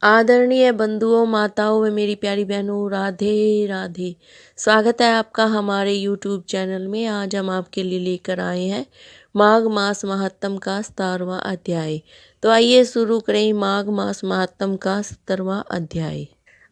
आदरणीय बंधुओं, माताओं व मेरी प्यारी बहनों, राधे राधे। स्वागत है आपका हमारे यूट्यूब चैनल में। आज हम आपके लिए लेकर आए हैं माघ मास महात्म का 17वां अध्याय। तो आइए शुरू करें माघ मास महात्म का 17वां अध्याय।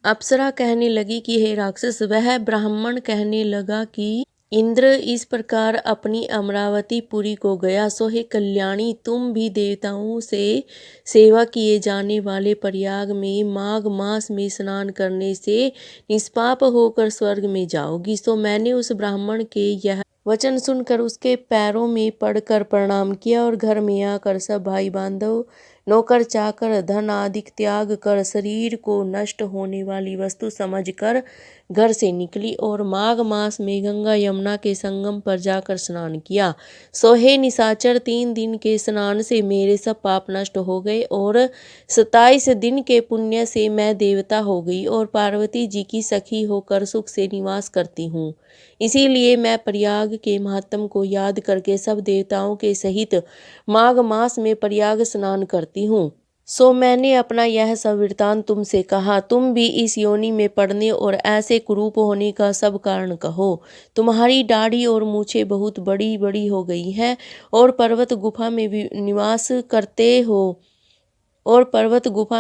अप्सरा कहने लगी कि हे राक्षस, वह ब्राह्मण कहने लगा कि इंद्र इस प्रकार अपनी अमरावती पुरी को गया। सो हे कल्याणी, तुम भी देवताओं से सेवा किए जाने वाले प्रयाग में माघ मास में स्नान करने से निष्पाप होकर स्वर्ग में जाओगी। सो मैंने उस ब्राह्मण के यह वचन सुनकर उसके पैरों में पड़कर प्रणाम किया और घर में आकर सब भाई बांधव, नौकर चाकर, धन आदि त्याग कर शरीर को नष्ट होने वाली वस्तु समझकर घर से निकली और माघ मास में गंगा यमुना के संगम पर जाकर स्नान किया। सो हे निशाचर, 3 दिन के स्नान से मेरे सब पाप नष्ट हो गए और 27 दिन के पुण्य से मैं देवता हो गई और पार्वती जी की सखी होकर सुख से निवास करती हूँ। इसीलिए मैं प्रयाग के महात्म को याद करके सब देवताओं के सहित माघ मास में प्रयाग स्नान करती हूँ। सो मैंने अपना यह सब वृतांत तुमसे कहा। तुम भी इस योनि में पड़ने और ऐसे कुरूप होने का सब कारण कहो। तुम्हारी दाढ़ी और मूछें बहुत बड़ी बड़ी हो गई हैं और पर्वत गुफा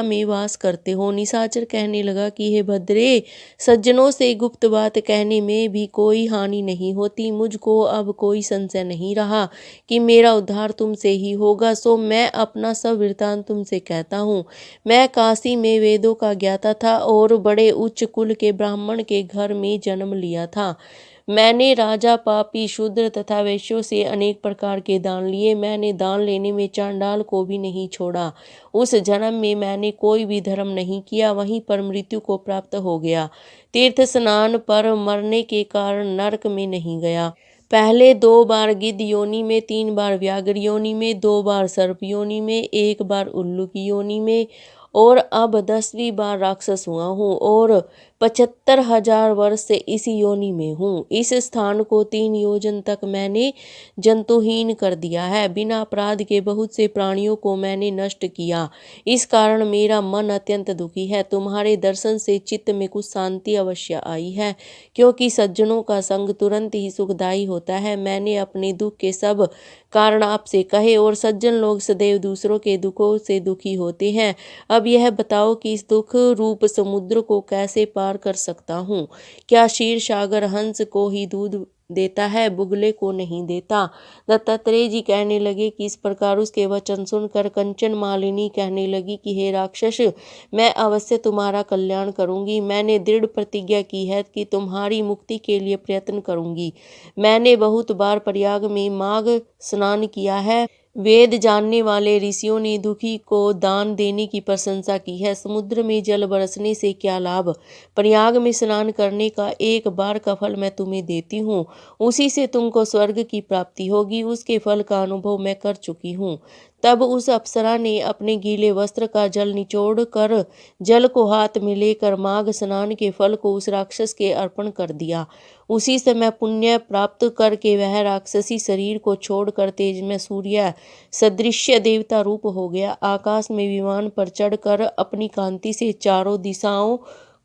में वास करते हो। निशाचर कहने लगा कि हे भद्रे, सज्जनों से गुप्त बात कहने में भी कोई हानि नहीं होती। मुझको अब कोई संशय नहीं रहा कि मेरा उद्धार तुमसे ही होगा। सो मैं अपना सब वृतांत तुमसे कहता हूँ। मैं काशी में वेदों का ज्ञाता था और बड़े उच्च कुल के ब्राह्मण के घर में जन्म लिया था। मैंने राजा, पापी, शूद्र तथा वैश्यों से अनेक प्रकार के दान लिए। मैंने दान लेने में चांडाल को भी नहीं छोड़ा। उस जन्म में मैंने कोई भी धर्म नहीं किया, वहीं पर मृत्यु को प्राप्त हो गया। तीर्थ स्नान पर मरने के कारण नरक में नहीं गया। पहले 2 बार गिद्ध योनि में, 3 बार व्याघ्र योनि में, 2 बार सर्प योनि में, 1 बार उल्लू की योनि में और अब 10वीं बार राक्षस हुआ हूँ और 75,000 वर्ष से इस योनि में हूँ। इस स्थान को 3 योजन तक मैंने जंतुहीन कर दिया है। बिना अपराध के बहुत से प्राणियों को मैंने नष्ट किया। इस कारण मेरा मन अत्यंत दुखी है। तुम्हारे दर्शन से चित्त में कुछ शांति अवश्य आई है, क्योंकि सज्जनों का संग तुरंत ही सुखदायी होता है। मैंने अपने दुख के सब कारण आपसे कहे और सज्जन लोग सदैव दूसरों के दुखों से दुखी होते हैं। अब यह बताओ कि इस दुख रूप समुद्र को कैसे पार कर सकता हूँ। क्या क्षीर सागर हंस को ही दूध देता है, बुगले को नहीं देता। दत्तात्रेय जी कहने लगे कि इस प्रकार उसके वचन सुनकर कंचन मालिनी कहने लगी कि हे राक्षस, मैं अवश्य तुम्हारा कल्याण करूंगी। मैंने दृढ़ प्रतिज्ञा की है कि तुम्हारी मुक्ति के लिए प्रयत्न करूंगी। मैंने बहुत बार प्रयाग में माघ स्नान किया है। वेद जानने वाले ऋषियों ने दुखी को दान देने की प्रशंसा की है। समुद्र में जल बरसने से क्या लाभ। प्रयाग में स्नान करने का 1 बार का फल मैं तुम्हें देती हूँ, उसी से तुमको स्वर्ग की प्राप्ति होगी। उसके फल का अनुभव मैं कर चुकी हूँ। तब उस अप्सरा ने अपने गीले वस्त्र का जल निचोड़ कर जल को हाथ में लेकर माघ स्नान के फल को उस राक्षस के अर्पण कर दिया। उसी समय पुण्य प्राप्त करके वह राक्षसी शरीर को छोड़कर तेज में सूर्य सदृश्य देवता रूप हो गया। आकाश में विमान पर चढ़कर अपनी कांति से चारों दिशाओं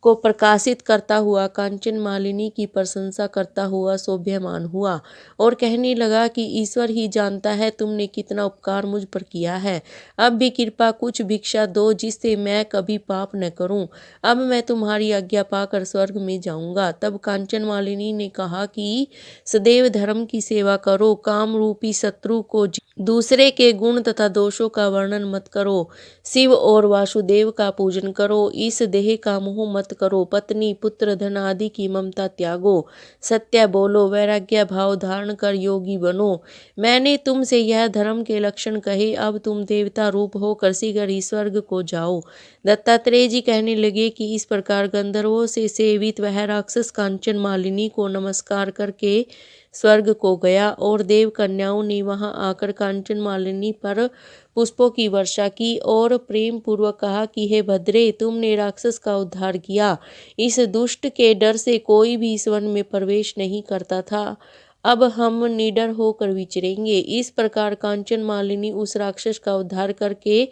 को प्रकाशित करता हुआ कांचन मालिनी की प्रशंसा करता हुआ शोभ्यमान हुआ और कहने लगा कि ईश्वर ही जानता है तुमने कितना उपकार मुझ पर किया है। अब भी कृपा कुछ भिक्षा दो जिससे मैं कभी पाप न करूं। अब मैं तुम्हारी आज्ञा पाकर स्वर्ग में जाऊंगा। तब कांचन मालिनी ने कहा कि सदैव धर्म की सेवा करो, काम रूपी शत्रु को दूसरे के गुण तथा दोषों का वर्णन मत करो, शिव और वासुदेव का पूजन करो, इस देह का मोह मत करो, पत्नी पुत्र धन आदि की ममता त्यागो, सत्य बोलो, वैराग्य भाव धारण कर योगी बनो। मैंने तुमसे यह धर्म के लक्षण कहे। अब तुम देवता रूप होकर शीघ्र ही स्वर्ग को जाओ। दत्तात्रेय जी कहने लगे कि इस प्रकार गंधर्वों से सेवित वह राक्षस कांचन मालिनी को नमस्कार करके स्वर्ग को गया और देव कन्याओं ने वहां आकर कांचन मालिनी पर पुष्पों की वर्षा की और प्रेम पूर्वक कहा कि हे भद्रे, तुमने राक्षस का उद्धार किया। इस दुष्ट के डर से कोई भी इस वन में प्रवेश नहीं करता था। अब हम निडर होकर विचरेंगे। इस प्रकार कांचन मालिनी उस राक्षस का उद्धार करके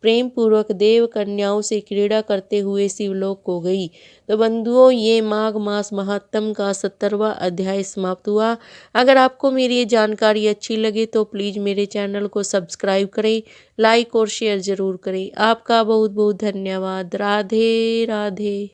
प्रेम पूर्वक देव कन्याओं से क्रीड़ा करते हुए शिवलोक को गई। तो बंधुओं, ये माघ मास महात्म का 70वां अध्याय समाप्त हुआ। अगर आपको मेरी ये जानकारी अच्छी लगे तो प्लीज़ मेरे चैनल को सब्सक्राइब करें, लाइक और शेयर ज़रूर करें। आपका बहुत बहुत धन्यवाद। राधे राधे।